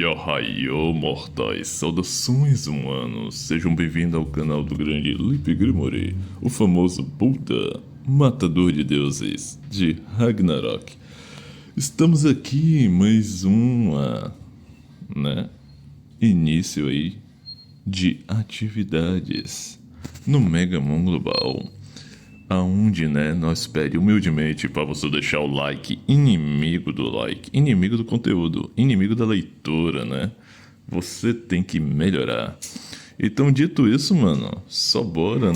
Yohayo, mortais, saudações humanos, sejam bem-vindos ao canal do grande Lipe Grimori, o famoso Buda, matador de deuses, de Ragnarok. Estamos aqui em mais início aí de atividades no Megamon Global, aonde, nós pedimos humildemente para você deixar o like, inimigo do like, inimigo do conteúdo, inimigo da leitura, Você tem que melhorar. Então, dito isso, mano, só bora,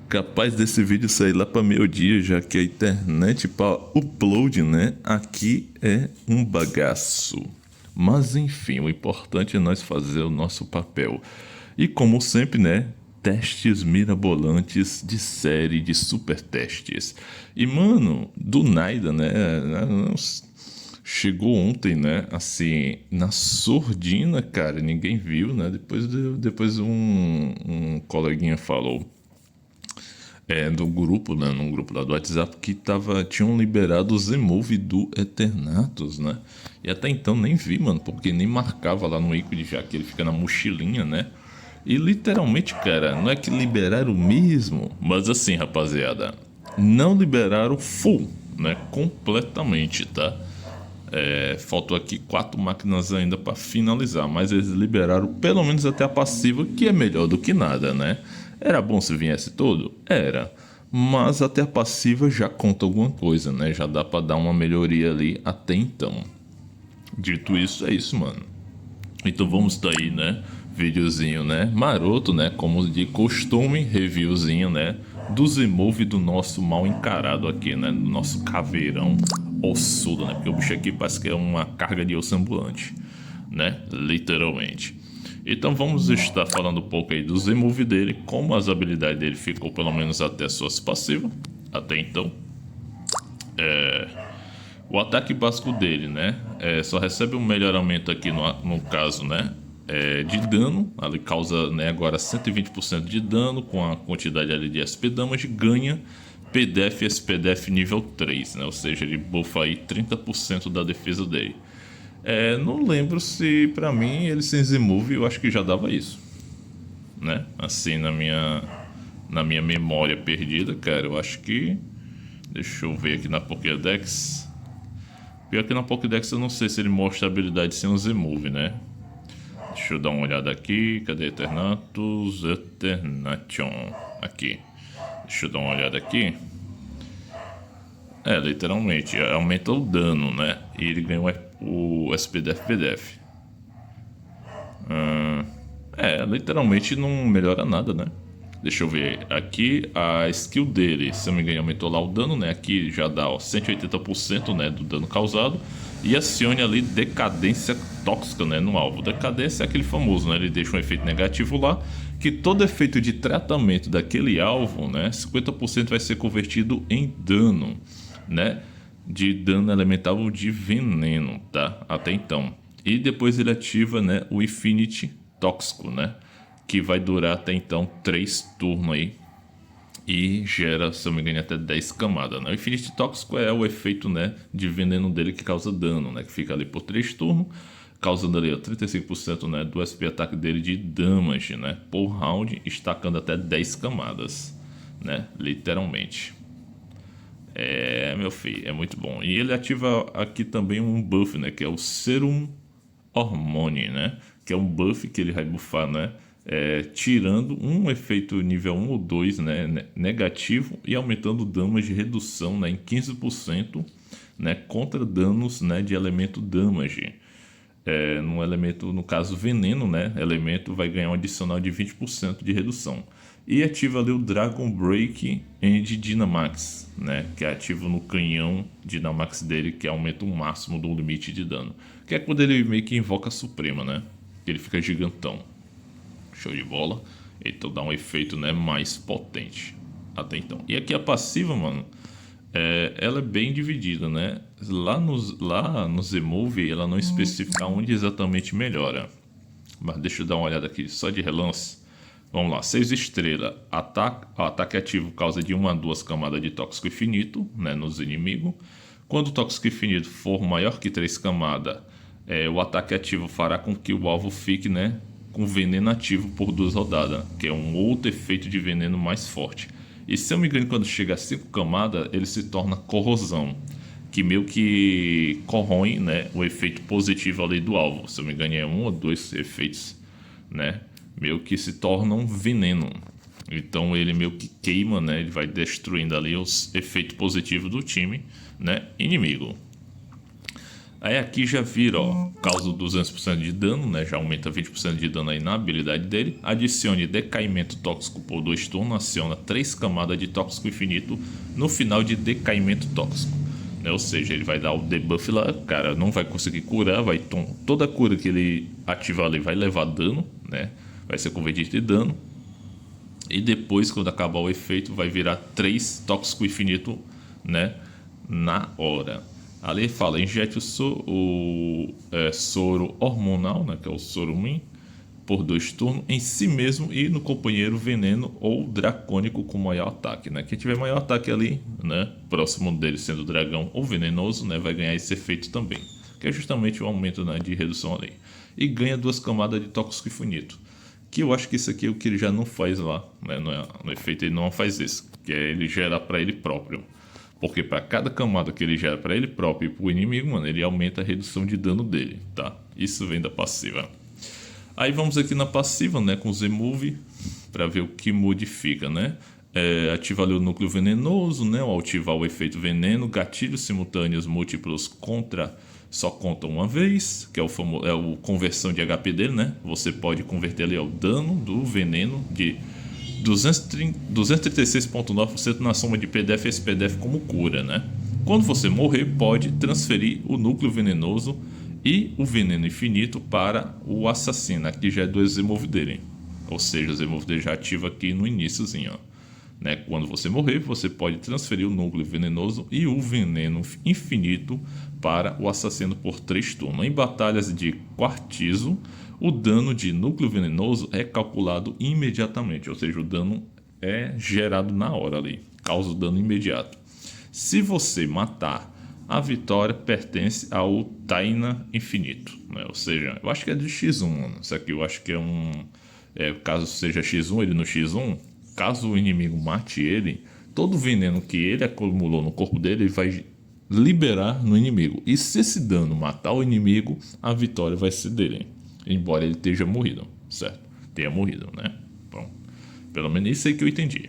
Capaz desse vídeo sair lá para meio-dia, já que a internet para upload, aqui é um bagaço. Mas enfim, o importante é nós fazer o nosso papel. E como sempre, testes mirabolantes de série de super testes. E mano, do nada, chegou ontem, assim, na surdina, cara, ninguém viu, Depois um coleguinha falou do grupo, num grupo lá do WhatsApp, que tinham liberado o Z-Move do Eternatus, E até então nem vi, mano, porque nem marcava lá no ícone, já que ele fica na mochilinha, E literalmente, cara, não é que liberaram mesmo, mas assim, rapaziada, não liberaram full, completamente, tá? Faltou aqui 4 máquinas ainda para finalizar, mas eles liberaram pelo menos até a passiva, que é melhor do que nada, Era bom se viesse todo? Era. Mas até a passiva já conta alguma coisa, Já dá pra dar uma melhoria ali até então. Dito isso, é isso, mano. Então vamos daí, Videozinho, maroto, como de costume, reviewzinho, do Z-Move do nosso mal encarado aqui, Do nosso caveirão ossudo, Porque o bicho aqui parece que é uma carga de osso ambulante, Literalmente. Então vamos estar falando um pouco aí do Z-Move dele, como as habilidades dele ficou pelo menos até suas passivas, até então. O ataque básico dele, só recebe um melhoramento aqui no caso, de dano. Ele causa, agora 120% de dano com a quantidade ali de SP Damage, ganha PDF e SPDF nível 3, Ou seja, ele buffa aí 30% da defesa dele. Não lembro se pra mim ele sem Z-Move eu acho que já dava isso, Assim na minha memória perdida, cara, eu acho que, deixa eu ver aqui na Pokédex. Pior que na Pokédex eu não sei se ele mostra a habilidade sem o Z-Move, Deixa eu dar uma olhada aqui, cadê Eternatus? Eternation, aqui. Deixa eu dar uma olhada aqui. Literalmente, aumenta o dano, E ele ganha o SPDF PDF. Literalmente não melhora nada, Deixa eu ver. Aqui a skill dele, se eu não me engano, aumentou lá o dano, Aqui já dá 180%, do dano causado. E acione ali decadência tóxica, no alvo. Decadência é aquele famoso, Ele deixa um efeito negativo lá, que todo efeito de tratamento daquele alvo, 50% vai ser convertido em dano, de dano elemental ou de veneno, tá? Até então. E depois ele ativa, o Infinity Tóxico, que vai durar até então 3 turnos aí. E gera, se eu me engano, até 10 camadas, O Infinity Tóxico é o efeito, de veneno dele que causa dano, Que fica ali por 3 turnos, causando ali 35%, do SP ataque dele de damage, por round, estacando até 10 camadas, Literalmente. Meu filho, é muito bom. E ele ativa aqui também um buff, que é o Serum Hormone, que é um buff que ele vai buffar, tirando um efeito nível 1 ou 2, negativo, e aumentando o damage de redução, em 15%, contra danos, de elemento damage. No elemento, no caso veneno, elemento vai ganhar um adicional de 20% de redução. E ativa ali o Dragon Break and Dynamax, que é ativo no canhão Dynamax dele, que aumenta o máximo do limite de dano. Que é quando ele meio que invoca a Suprema, Que ele fica gigantão. Show de bola. Então dá um efeito, mais potente. Até então. E aqui a passiva, mano, ela é bem dividida, Lá no Z-Move ela não especifica onde exatamente melhora. Mas deixa eu dar uma olhada aqui só de relance. Vamos lá, 6 estrelas. Ataque ativo causa de 1 a 2 camadas de tóxico infinito, nos inimigos. Quando o tóxico infinito for maior que 3 camadas, O ataque ativo fará com que o alvo fique, né, com veneno ativo por 2 rodadas, que é um outro efeito de veneno mais forte. E se eu me engano, quando chega a 5 camadas, ele se torna corrosão, que meio que corrói, né, o efeito positivo ali do alvo. Se eu me engano, é um ou dois efeitos, né, meio que se tornam veneno. Então ele meio que queima, né, ele vai destruindo ali os efeitos positivos do time, né, inimigo. Aí aqui já vira, ó, causa 200% de dano, né? Já aumenta 20% de dano aí na habilidade dele. Adicione decaimento tóxico por 2 turnos, aciona 3 camadas de tóxico infinito no final de decaimento tóxico. Né? Ou seja, ele vai dar o debuff lá, cara, não vai conseguir curar, toda a cura que ele ativar ali vai levar dano, né? Vai ser convertido de dano. E depois, quando acabar o efeito, vai virar 3 tóxico infinito, né? Na hora. Ali fala, injete o soro hormonal, né, que é o soro Min, por 2 turnos, em si mesmo e no companheiro veneno ou dracônico com maior ataque. Né? Quem tiver maior ataque ali, né, próximo dele sendo dragão ou venenoso, né, vai ganhar esse efeito também, que é justamente o aumento, né, de redução ali. E ganha 2 camadas de tóxico infinito, que eu acho que isso aqui é o que ele já não faz lá, né, no efeito ele não faz isso, que é ele gerar para ele próprio. Porque para cada camada que ele gera para ele próprio e para o inimigo, mano, ele aumenta a redução de dano dele, tá? Isso vem da passiva. Aí vamos aqui na passiva, né, com o Z-Move, para ver o que modifica, né? Ativa ali o núcleo venenoso, né? Ao ativar o efeito veneno, gatilhos simultâneos múltiplos só contam uma vez, que é o conversão de HP dele, né? Você pode converter ali o dano do veneno de 236,9% na soma de PDF e esse PDF como cura, né? Quando você morrer, pode transferir o núcleo venenoso e o veneno infinito para o assassino. Aqui já é do Z-Move dele. Ou seja, o Z-Move dele já ativa aqui no iníciozinho, ó. Né? Quando você morrer, você pode transferir o núcleo venenoso e o veneno infinito para o assassino por 3 turnos. Em batalhas de quartizo, o dano de núcleo venenoso é calculado imediatamente, ou seja, o dano é gerado na hora ali, causa o dano imediato. Se você matar, a vitória pertence ao Taina Infinito, né? Ou seja, eu acho que é de X1, mano. Isso aqui eu acho que é um... caso seja X1, ele no X1, caso o inimigo mate ele, todo o veneno que ele acumulou no corpo dele, ele vai liberar no inimigo. E se esse dano matar o inimigo, a vitória vai ser dele. Embora ele esteja morrido, certo? Tenha morrido, né? Bom, pelo menos isso aí que eu entendi.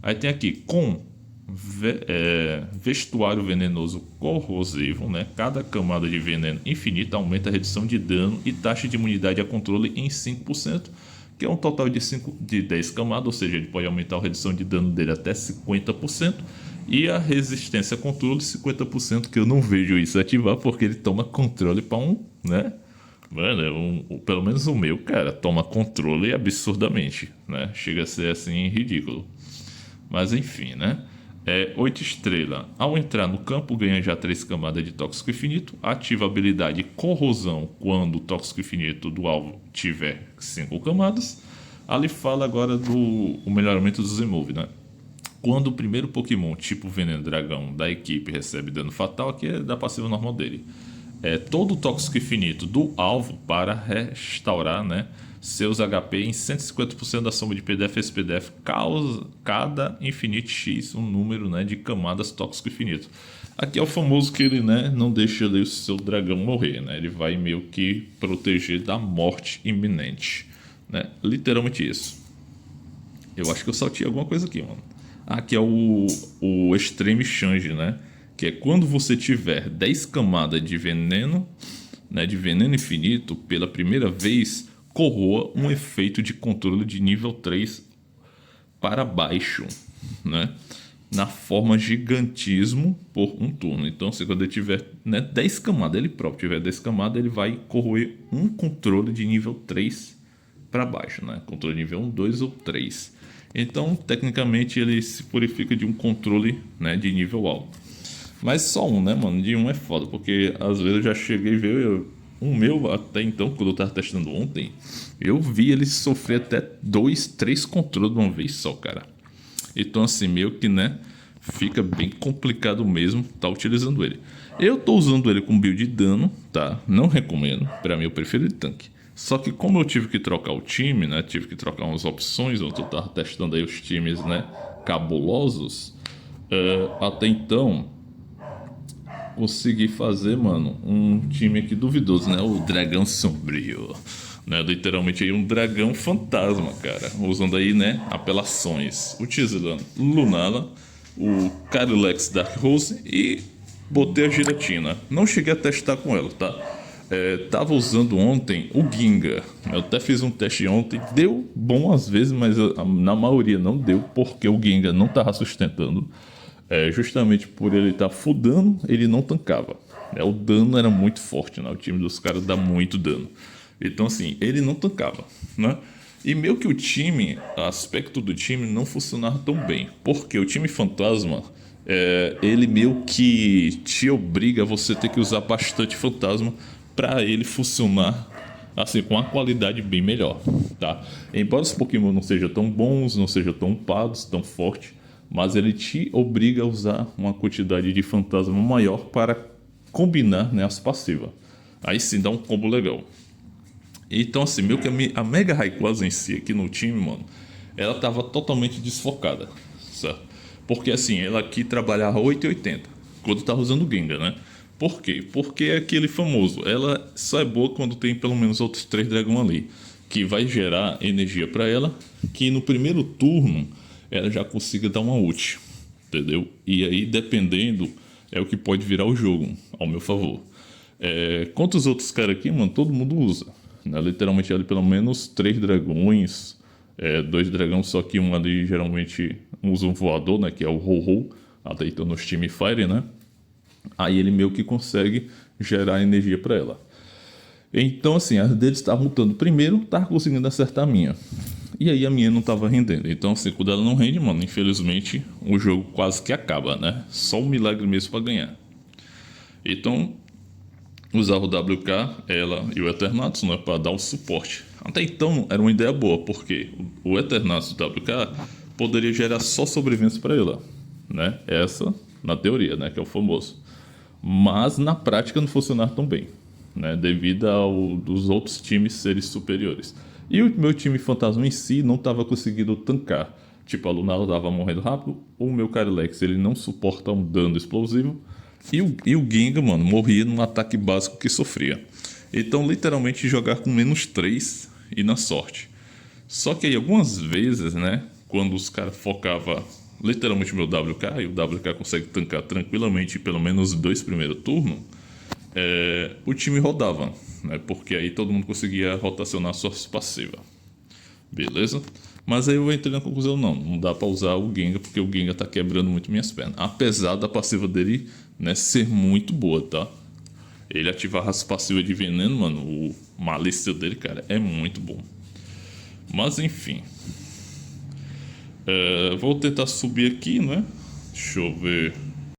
Aí tem aqui, com vestuário venenoso corrosivo, né? Cada camada de veneno infinito aumenta a redução de dano e taxa de imunidade a controle em 5%, que é um total de 10 camadas, ou seja, ele pode aumentar a redução de dano dele até 50%, e a resistência a controle 50%, que eu não vejo isso ativar, porque ele toma controle para né? Mano, pelo menos o meu, cara, toma controle absurdamente, né? Chega a ser assim ridículo. Mas enfim, né? 8 estrelas. Ao entrar no campo, ganha já 3 camadas de tóxico infinito. Ativa a habilidade corrosão quando o tóxico infinito do alvo tiver 5 camadas. Ali fala agora do melhoramento do Z-Move, né? Quando o primeiro Pokémon tipo Veneno Dragão da equipe recebe dano fatal, aqui é da passiva normal dele. Todo o tóxico infinito do alvo para restaurar, né, seus HP em 150% da soma de PDF e SPDF, cada infinite X, um número, né, de camadas tóxico infinito. Aqui é o famoso que ele, né, não deixa ali o seu dragão morrer, né, ele vai meio que proteger da morte iminente, né, literalmente isso. Eu acho que eu saltei alguma coisa aqui, mano. Aqui é o Extreme Change, né, que é quando você tiver 10 camadas de veneno, né, de veneno infinito, pela primeira vez, corroa um efeito de controle de nível 3 para baixo, né, na forma gigantismo por um turno. Então, se quando ele tiver, né, 10 camadas, ele próprio tiver 10 camadas, ele vai corroer um controle de nível 3 para baixo, né, controle de nível 1, 2 ou 3. Então, tecnicamente, ele se purifica de um controle, né, de nível alto. Mas só um, né, mano? De um é foda, porque às vezes eu já cheguei a ver um meu até então, quando eu tava testando ontem, eu vi ele sofrer até 2, 3 controles de uma vez só, cara. Então, assim, meio que, né, fica bem complicado mesmo tá utilizando ele. Eu tô usando ele com build de dano, tá? Não recomendo, pra mim eu prefiro de tanque. Só que como eu tive que trocar o time, né? Tive que trocar umas opções, eu tava testando aí os times, né? Cabulosos. Até então, consegui fazer, mano, um time aqui duvidoso, né? O Dragão Sombrio. Né? Literalmente aí um dragão fantasma, cara. Usando aí, né? Apelações. Utilizando Lunala, o Carylex Dark Rose e botei a Giratina. Não cheguei a testar com ela, tá? Tava usando ontem o Ginga. Eu até fiz um teste ontem. Deu bom às vezes, mas na maioria não deu, porque o Ginga não tava sustentando. Justamente por ele estar full dano, ele não tancava. O dano era muito forte, né? O time dos caras dá muito dano. Então, assim, ele não tancava, né? E meio que o time, aspecto do time não funcionava tão bem. Porque o time fantasma, ele meio que te obriga a você ter que usar bastante fantasma para ele funcionar assim, com uma qualidade bem melhor, tá? Embora os Pokémon não sejam tão bons, não sejam tão upados, tão fortes, mas ele te obriga a usar uma quantidade de fantasma maior para combinar, né, as passivas. Aí sim dá um combo legal. Então, assim, meio que a Mega Rayquaza em si aqui no time, mano, ela tava totalmente desfocada, certo? Porque, assim, ela aqui trabalhava 8,80 quando tava usando o Gengar, né? Por quê? Porque é aquele famoso, ela só é boa quando tem pelo menos outros 3 dragões ali, que vai gerar energia para ela, que no primeiro turno ela já consiga dar uma ult, entendeu? E aí, dependendo, é o que pode virar o jogo, ao meu favor. Quanto os outros caras aqui, mano, todo mundo usa. Né? Literalmente ali pelo menos 3 dragões, 2 dragões, só que um ali geralmente usa um voador, né? Que é o Ho-Ho, até então nos time Fire, né? Aí ele meio que consegue gerar energia para ela. Então, assim, as deles estavam lutando primeiro, tava conseguindo acertar a minha. E aí a minha não tava rendendo. Então, assim, quando ela não rende, mano, infelizmente o jogo quase que acaba, né? Só um milagre mesmo para ganhar. Então, usava o WK, ela e o Eternatus, né, para dar o suporte. Até então era uma ideia boa, porque o Eternatus do WK poderia gerar só sobrevivência para ela, né? Essa na teoria, né, que é o famoso. Mas na prática não funcionava tão bem, né, devido ao dos outros times serem superiores. E o meu time fantasma em si não estava conseguindo tancar. Tipo, a Lunala estava morrendo rápido, o meu Carylex ele não suporta um dano explosivo. E o Ginga, mano, morria num ataque básico que sofria. Então, literalmente, jogar com -3 e na sorte. Só que aí, algumas vezes, né, quando os caras focavam literalmente o meu WK, e o WK consegue tancar tranquilamente pelo menos 2 primeiros turnos, o time rodava, né, porque aí todo mundo conseguia rotacionar suas passivas. Beleza? Mas aí eu entrei na conclusão, não dá pra usar o Gengar, porque o Gengar tá quebrando muito minhas pernas. Apesar da passiva dele, né, ser muito boa, tá? Ele ativar as passivas de veneno, mano, o malícia dele, cara, é muito bom. Mas enfim. Vou tentar subir aqui, né? Deixa eu ver.